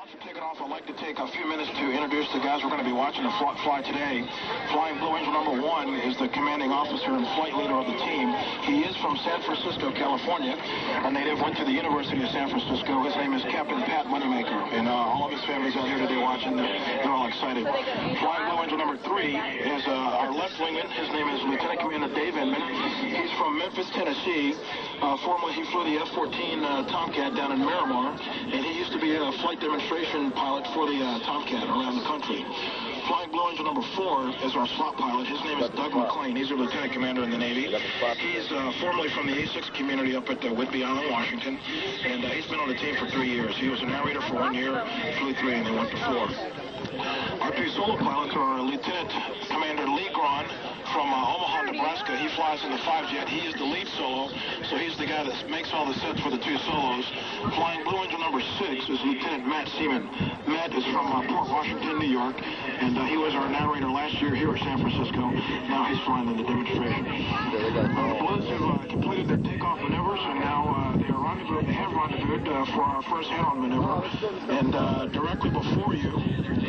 Take it off. I'd like to take a few minutes to introduce the guys we're going to be watching the fly today. Flying Blue Angel number 1 is the commanding officer and flight leader of the team. He is from San Francisco, California. A native, went to the University of San Francisco. His name is Captain Pat Moneymaker, and all of his family's out here today watching. They're all excited. Flying Blue Angel number 3 is our left wingman. His name is Lieutenant Commander Dave Inman. He's from Memphis, Tennessee. Formerly, he flew the F-14 Tomcat down in Miramar, and he used to be a flight demonstration pilot for the Tomcat around the country. Flying Blue Angel number 4 is our slot pilot. His name is Doug McClain. He's a lieutenant commander in the Navy. He's formerly from the A6 community up at Whidbey Island, Washington, and he's been on the team for 3 years. He was a narrator for 1 year, flew 3, and they went to 4. Our 2 solo pilots are Lieutenant Commander Lee Grahn from Omaha, Nebraska. He flies in the 5-jet. He is the lead solo, so he's the guy that makes all the sets for the 2 solos. Flying Blue Angel number 6 is Lieutenant Matt Seaman. Matt is from Port Washington, New York, and he was our narrator last year here at San Francisco. Now he's flying in the demonstration. The Blues have completed their takeoff maneuvers, and now they have rendezvoused for our first head-on maneuver. And directly before you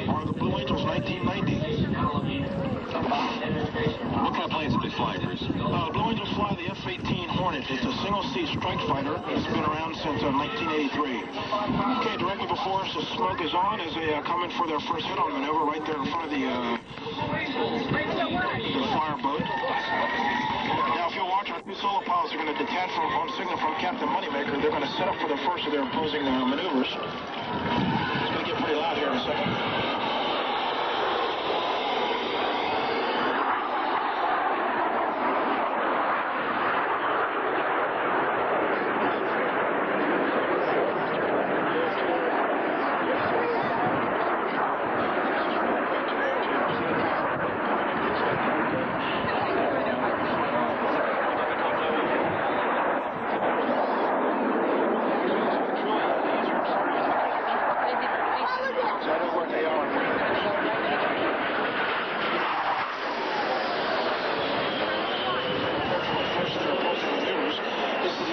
are the Blue Angels 1990. What kind of planes do they fly, Bruce? Blue Angels fly the F-18 Hornet. It's a single-seat strike fighter. It's been around since 1983. Okay, directly before us, the smoke is on as they come in for their first head-on maneuver right there in front of the fire boat. Now, if you'll watch, our 2 solo pilots are going to detach on signal from Captain Moneymaker. They're going to set up for the first of their opposing maneuvers. It's going to get pretty loud here in a second.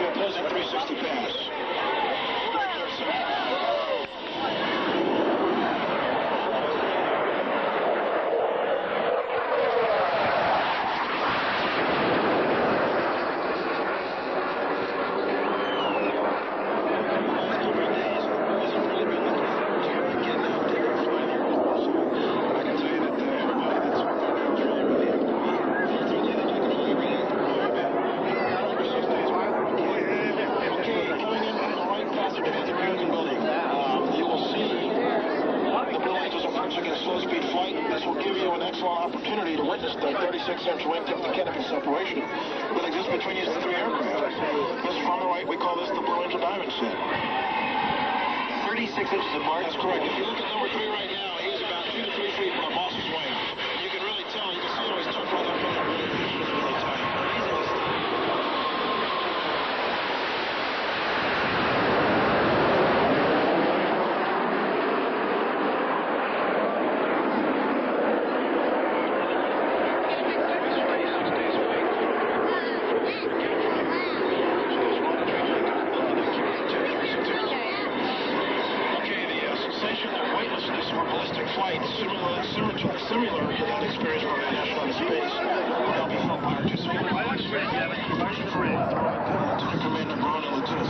Opposing 360 pass. Opportunity to witness the 36-inch wingtip to canopy separation that exists between these 3 aircraft. This from the right, we call this the Blue Angel Diamond set. 36 inches apart? That's correct. If you look at number 3 right now, he's about 2 to 3 feet from the boss's wing. You can really tell, you can see how he's tucked right up front, really tight. Similar to that experience from the National Space. I'll be felt by our 2 similar pilots. Lieutenant Commander Brown and Lieutenant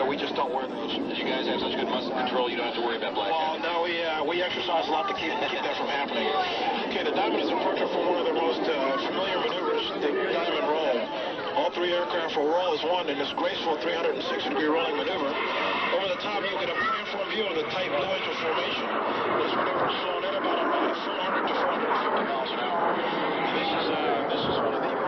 we just don't wear those. You guys have such good muscle control, you don't have to worry about black. Well, no, we exercise a lot to keep that from happening. Okay, the Diamond is a portrait for one of their most familiar maneuvers, the Diamond Roll. All 3 aircraft will roll as one in this graceful 360-degree rolling maneuver. Over the top, you get a platform view of the tight Blue Angel formation. This maneuver is flown in about 400 to 450 miles an hour. And this is one of the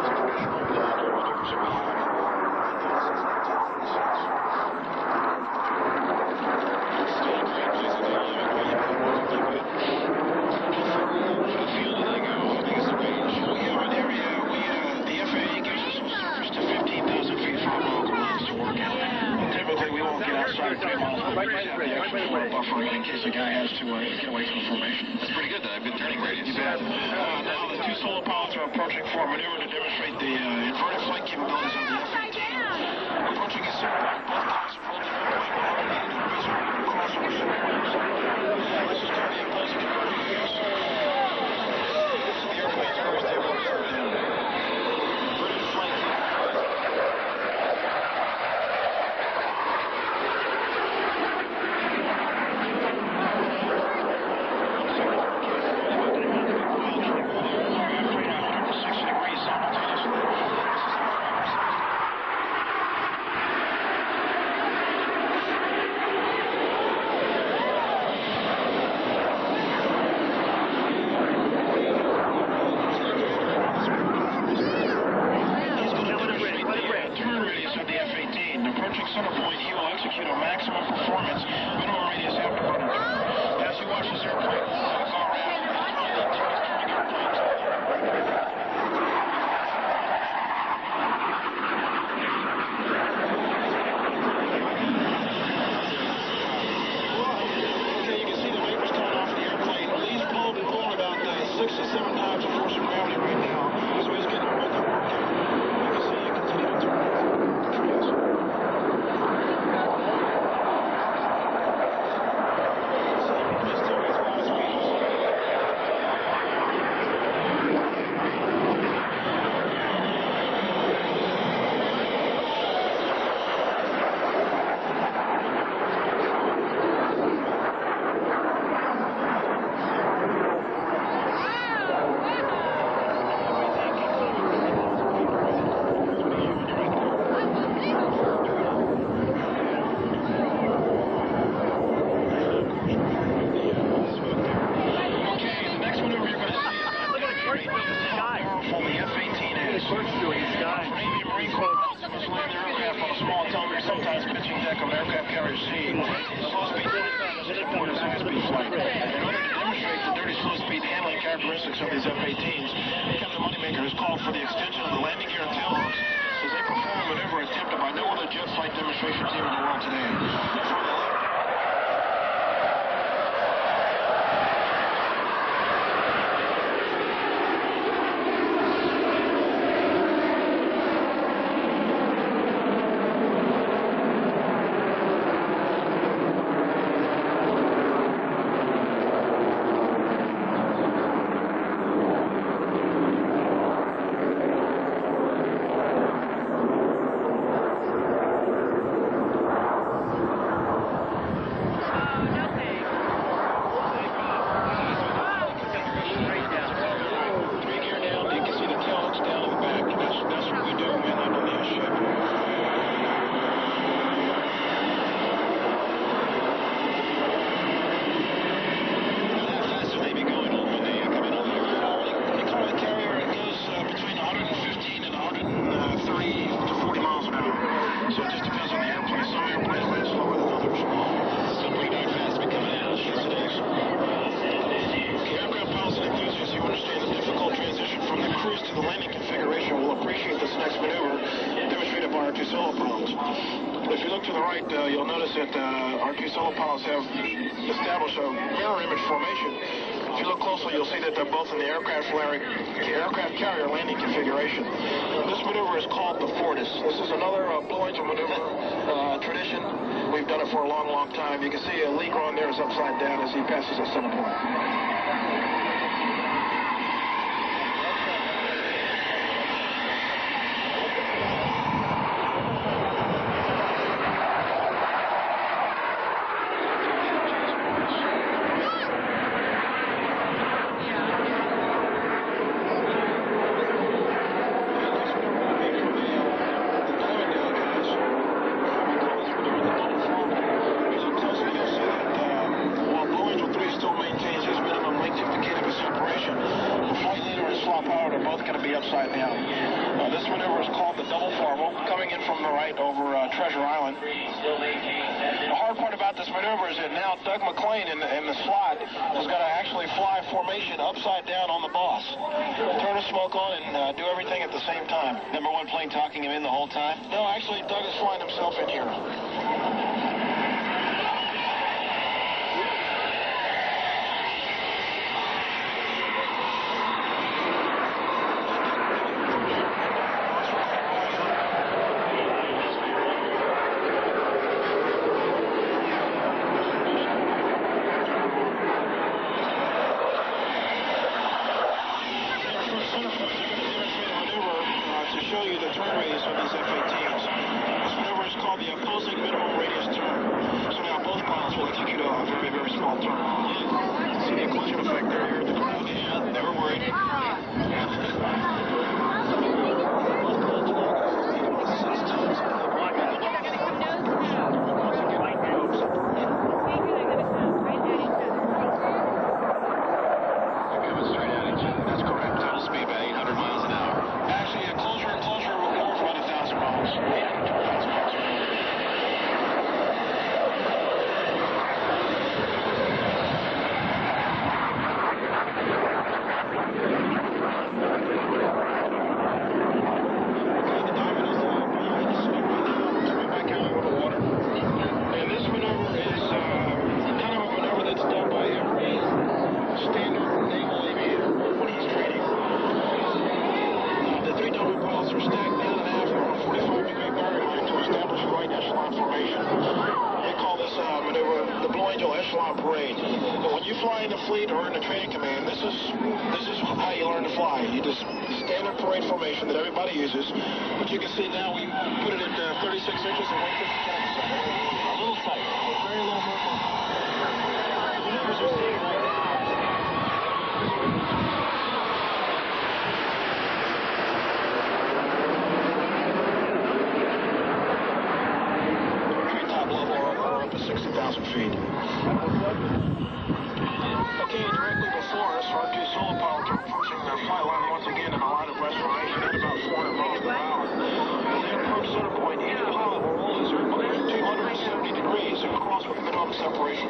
the guy has to get away from the formation. That's pretty good, then. A good turning radius. You bet. Now the two solo pilots are approaching for a maneuver to demonstrate the inverted flight capabilities of the F-18. Approaching his center point. Both guys approaching the point. Crossover center point. This is Cardiac Pulse Control. This is the airplane's very stable. Inverted flight capabilities. Characteristics of these F-18s, Captain Moneymaker has called for the extension of the landing gear and tailhooks as they perform a maneuver attempted by no other jet flight demonstration team in the world today. If you look to the right, you'll notice that our two solo pilots have established a mirror image formation. If you look closely, you'll see that they're both in the aircraft carrier landing configuration. This maneuver is called the Fortis. This is another Blue Angel maneuver tradition. We've done it for a long, long time. You can see Lee Gron there is upside down as he passes at center point. Upside down. This maneuver is called the double farvel, coming in from the right over Treasure Island. The hard part about this maneuver is that now Doug McClain in the slot has got to actually fly formation upside down on the boss. Turn the smoke on and do everything at the same time. Number one plane talking him in the whole time? No, actually Doug is flying himself in here. you the turn radius of these F-18s. This maneuver is called the opposing minimum radius turn. So now both pilots will execute a very, very small turn. See the occlusion effect there here at the ground? Yeah, never worried. That's correct. Total speed about 800 miles an hour. Actually, closer and closer, we're going for about 1,000 miles. 800 miles. Fly in the fleet or in the training command, this is how you learn to fly. You just standard parade formation that everybody uses. But you can see now we put it at 36 inches and 150 a little tight, very little movement. The maneuvers you're seeing right now. Treetop level or up to 60,000 feet. Okay, directly before us, R2 solo pilots are approaching their flight line once again in a line of restoration at about 400 miles per hour. As they approach center point, each pilot will roll his airplane 270 degrees and cross with minimum separation.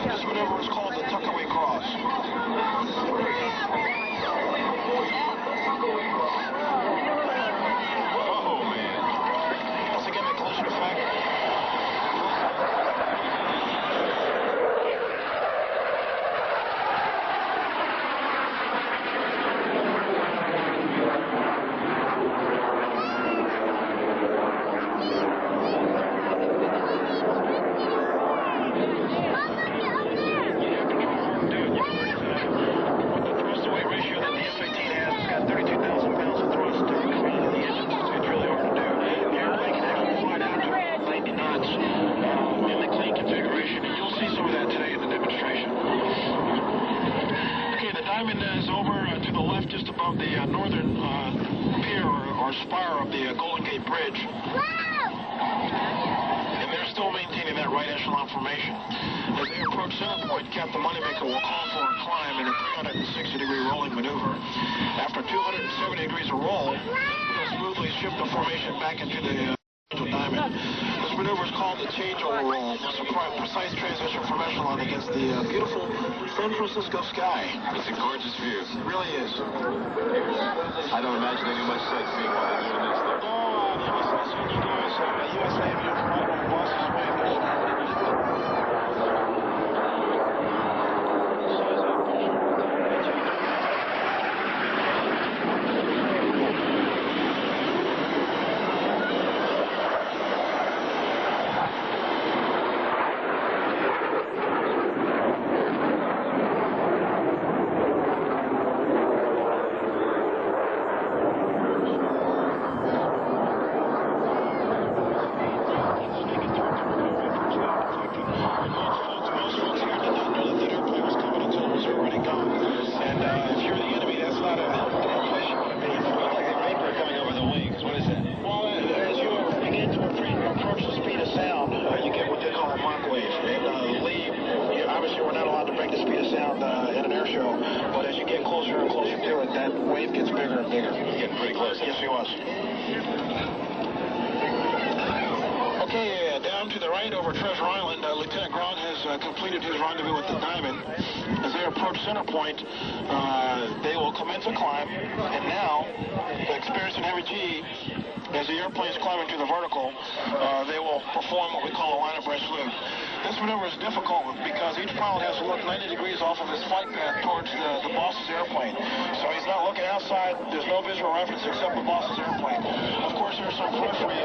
This maneuver is called the tuckaway cross. Oh, man. Once again, the collision effect. Northern pier or spire of the Golden Gate Bridge. And they're still maintaining that right echelon formation. As they approach center point, Captain Moneymaker will call for a climb in a 360-degree rolling maneuver. After 270 degrees of roll, he'll smoothly shift the formation back into the diamond. This maneuver is called the changeover roll. It's a precise transition from echelon against the beautiful San Francisco sky. It's a gorgeous view. It really is. I don't imagine any much sightseeing while they're doing this, though. No, the only sightseeing you do is USA view from Admiral Boss's way. Completed his rendezvous with the diamond. As they approach center point, they will commence a climb, and now, experiencing heavy G, as the airplane is climbing to the vertical, they will perform what we call a line of breast salute. This maneuver is difficult because each pilot has to look 90 degrees off of his flight path towards the boss's airplane. So he's not looking outside. There's no visual reference except the boss's airplane. Of course, there's some periphery.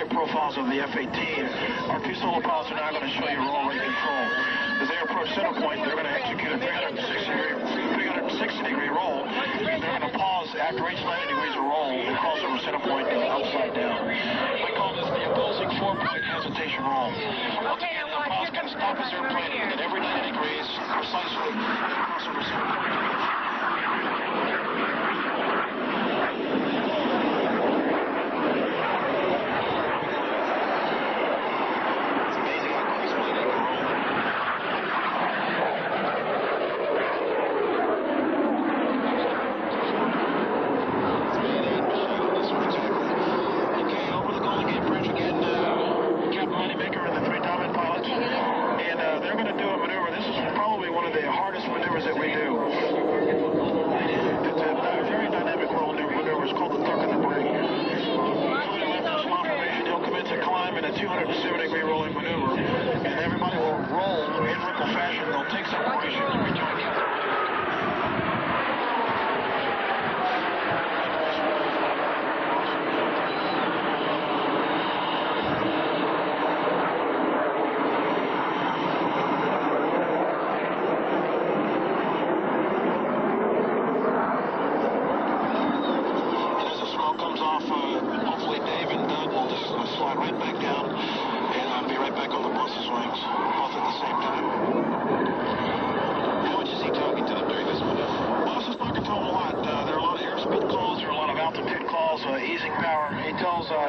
flight profiles of the F-18. Our two solo pilots are now going to show you roll rate control. As they approach center point, they're going to execute a 360-degree roll. They're going to pause after each 90 degrees of roll and cross over center point upside down. We call this the opposing 4-point hesitation roll. Okay, the pilot can stop his airplane at every 90 degrees precisely cross over center point.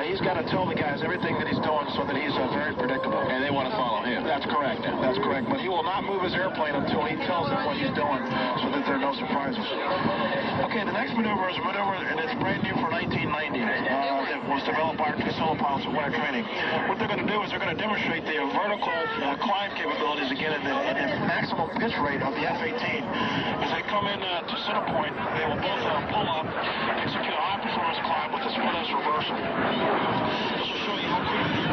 He's got to tell the guys everything that he's doing so that he's very predictable. And they want to follow him. That's correct. That's correct. But he will not move his airplane until he tells them what he's doing so that there are no surprises. Okay, the next maneuver is a maneuver, and it's brand new for 1990. It was developed by our two solo pilots at winter training. What they're going to do is they're going to demonstrate the vertical climb capabilities again in the maximum pitch rate of the F-18. As they come in to center point, they will both pull up, execute a high-performance climb with the split-S reversal. This will show you how quickly.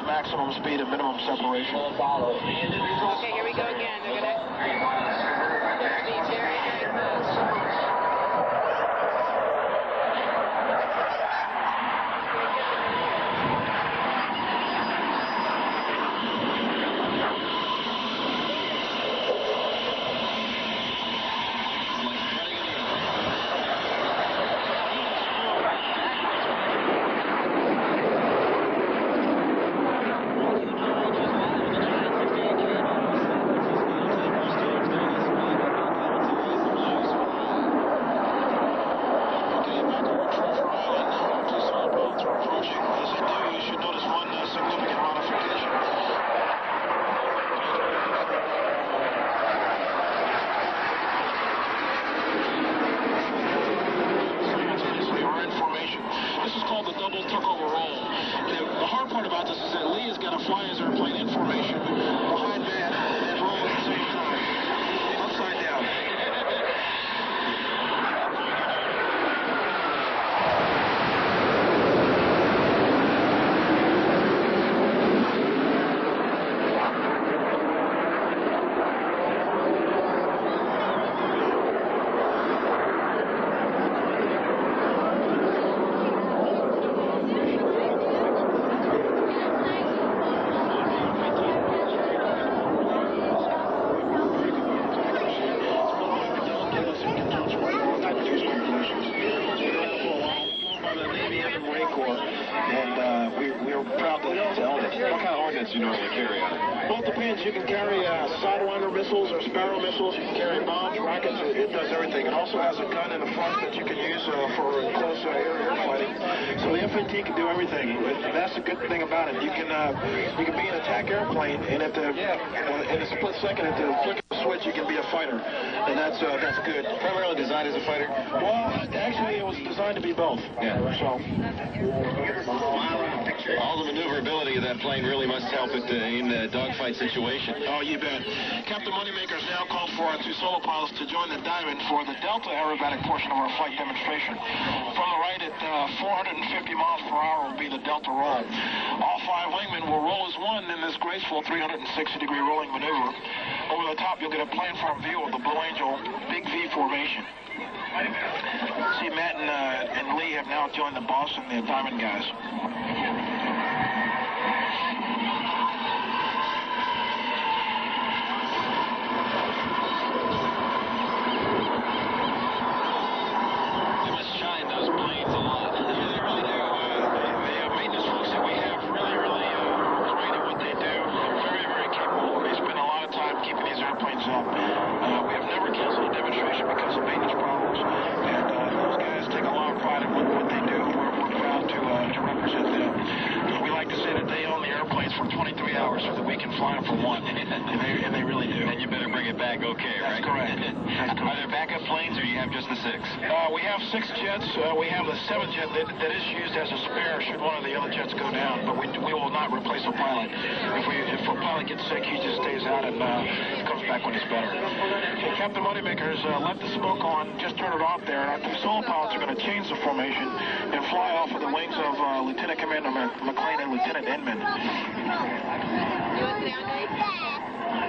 Maximum speed and minimum separation. Okay, here we go again. They're going to be very, very close. What kind of ordnance do you normally carry on it? Well, it depends. You can carry Sidewinder missiles or Sparrow missiles. You can carry bombs, rockets. It does everything. It also has a gun in the front that you can use for close area fighting. So the FAT can do everything. That's the good thing about it. You can be an attack airplane, and in a split second, at the flick of a switch, you can be a fighter, and that's good. Primarily designed as a fighter? Well, actually, it was designed to be both. Yeah. So. All the maneuverability of that plane really must help it in a dogfight situation. Oh, you bet. Captain Moneymaker's now called for our two solo pilots to join the Diamond for the Delta aerobatic portion of our flight demonstration. From the right at 450 miles per hour will be the Delta roll. All 5 wingmen will roll as one in this graceful 360-degree rolling maneuver. Over the top, you'll get a planetary view of the Blue Angel Big V formation. See, Matt and Lee have now joined the boss and the Diamond guys. They must shine those planes a lot. Yeah, they really do. The maintenance folks that we have really great at what they do. Very, very capable. They spend a lot of time keeping these airplanes up. We have never canceled a demonstration because of maintenance problems. And those guys take a lot of pride in what they do. We're proud to represent them. We like to say that they own the airplanes for 23 hours so that we can fly them for one. And they really do. And you better bring it back okay, That's right? correct. That's correct. Are there backup planes, or you have just the 6? We have 6 jets. We have the 7 jet that is used as a spare should one of the other jets go down, but we will not replace a pilot. If a pilot gets sick, he just stays out and comes back when he's better. So Captain Moneymaker's left the smoke on, just turned it off there, and our 2 solo pilots are going to change the formation and fly off of the wings of Lieutenant Commander McLean and Lieutenant Inman.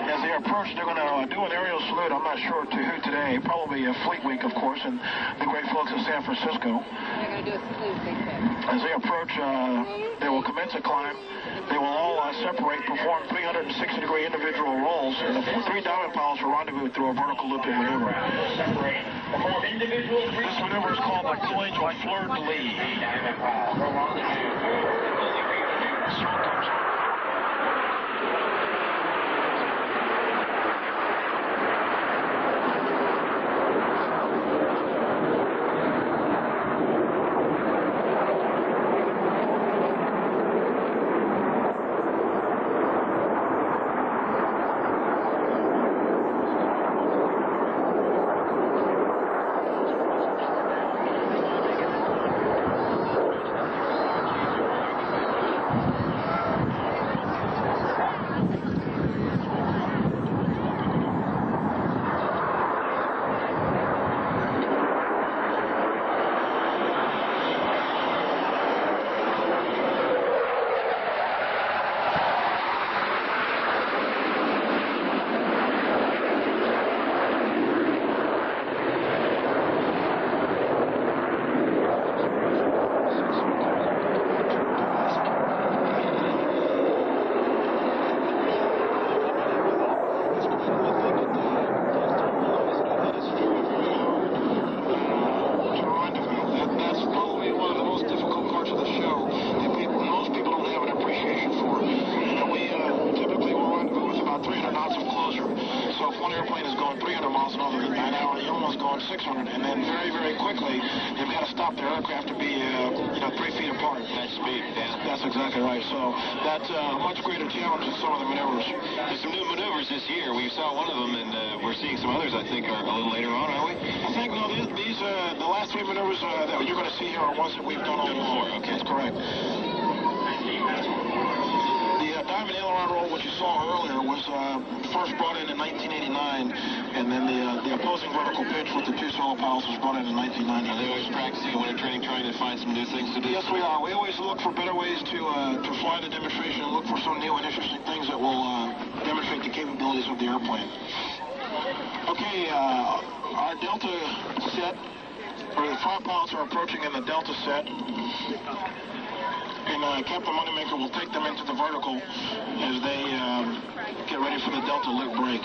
As they approach, they're going to do an aerial salute. I'm not sure to who today. Probably Fleet Week, of course, and the great folks in San Francisco. They're going to do a salute, they said. As they approach, they will commence a climb. They will all separate, perform 360-degree individual rolls, and the 3 Diamond pilots will rendezvous through a vertical looping maneuver. This maneuver is called the Blue Angel Fleur-de-Lis. Smoke comes on. That's exactly right. So that's a much greater challenge than some of the maneuvers. There's some new maneuvers this year. We saw one of them, and we're seeing some others, I think, are a little later on, aren't we? I think, no, these the last 3 maneuvers that you're going to see here are ones that we've done all before. Okay, that's correct. The Diamond aileron roll, which you saw earlier, was first brought in 1989, and then the opposing vertical pitch with the 2 solo pilots was brought in 1990. Are they always practicing winter training, trying to find some new things to do? Yes, we are. We always look for better ways to fly the demonstration and look for some new and interesting things that will demonstrate the capabilities of the airplane. Okay, our Delta set, or the 5 pilots are approaching in the Delta set. And Captain Moneymaker will take them into the vertical as they get ready for the Delta lit break.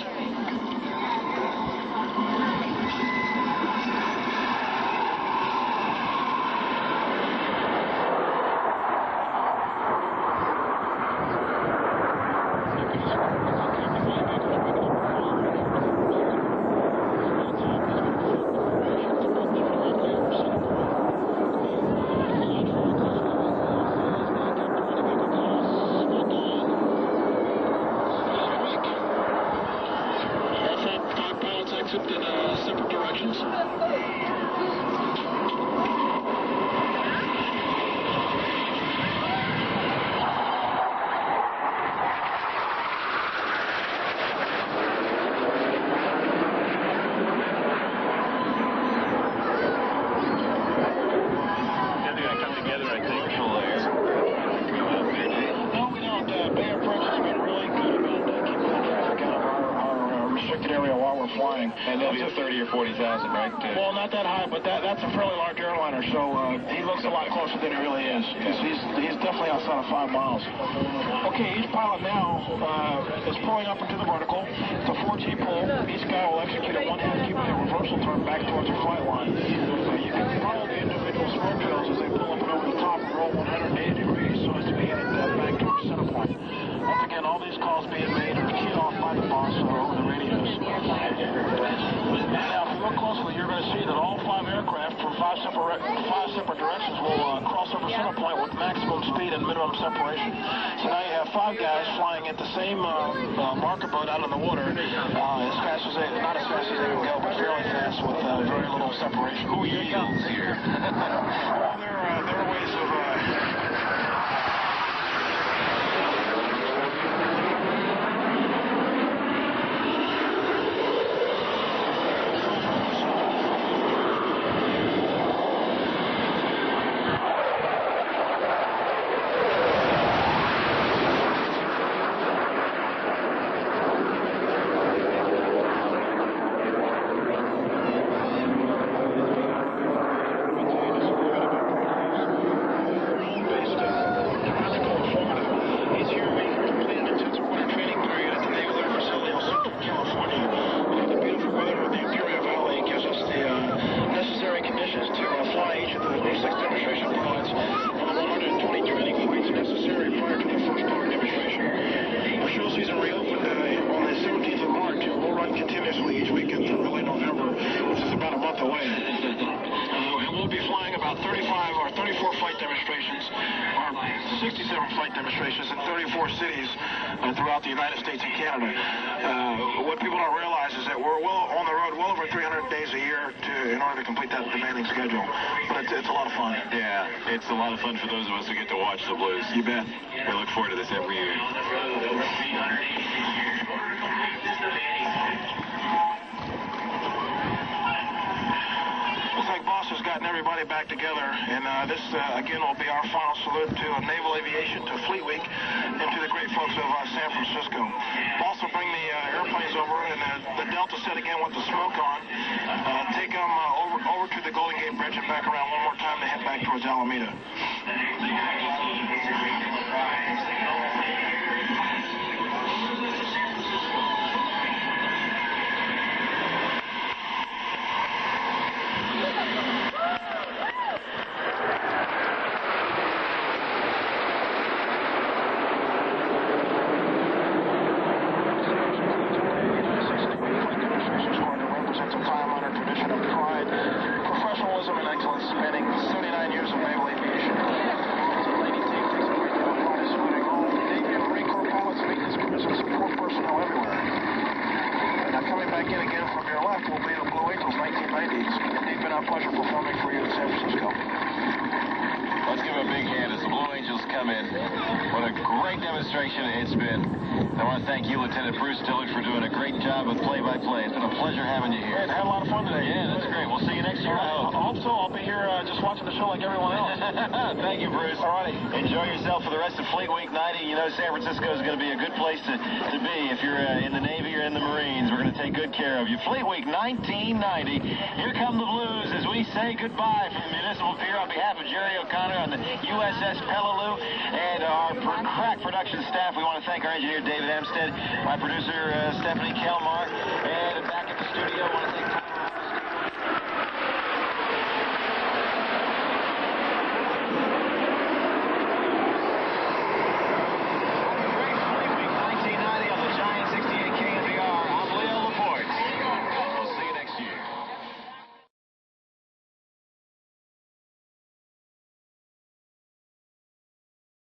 out, Bay Approach has been really good about keeping the traffic out of our restricted area while we're flying. And there'll be a 30 or 40,000, right? Well, not that high, but that's a fairly large airliner, so he looks a lot closer than he really is. He's definitely outside of 5 miles. Okay, each pilot now is pulling up into the vertical. It's a 4G pull. Each guy will execute a one-hand keeping a reversal turn back towards the flight line. You can follow the individual smoke trails as they pull up and over the top and roll 180 degrees so as to be headed back towards center point. Once again, all these calls being made are keyed off by the boss over the radios. Now, if you look closely, you're going to see that all 5 aircraft from 5 separate directions will cross over center point with maximum speed and minimum separation. So now you have 5 guys flying at the same marker boat out on the water, as fast as not as fast as they can go, but fairly fast with very little separation. Who yields here? Well, there are ways of... demonstrations in 34 cities throughout the United States and Canada. What people don't realize is that we're on the road well over 300 days a year in order to complete that demanding schedule. But it's a lot of fun. Yeah, it's a lot of fun for those of us who get to watch the Blues. You bet. We look forward to this every year. Looks like Boss has gotten everybody back together, and this, again, will be our final salute to Naval Aviation, to Fleet Week, and to the great folks of San Francisco. Boss will bring the airplanes over, and the Delta set again with the smoke on. Take them over to the Golden Gate Bridge and back around one more time to head back towards Alameda. It's been. I want to thank you, Lieutenant Bruce Tillage, for doing a great job with play-by-play. It's been a pleasure having you here. Great, had a lot of fun today. Yeah, that's great. We'll see you next year, I hope. I hope so. I'll be here just watching the show like everyone else. Thank you, Bruce. All righty. Enjoy yourself for the rest of Fleet Week 90. You know San Francisco is going to be a good place to be if you're in the Navy or in the Marines. We're going to take good care of you. Fleet Week 1990. Here come the Blues as we say goodbye from the Municipal Pier on behalf of Jerry O'Connor on the USS Peleliu and our crack production staff. We want to thank our engineer, David Amstead, my producer, Stephanie Kelmar, and back at the studio, I want to thank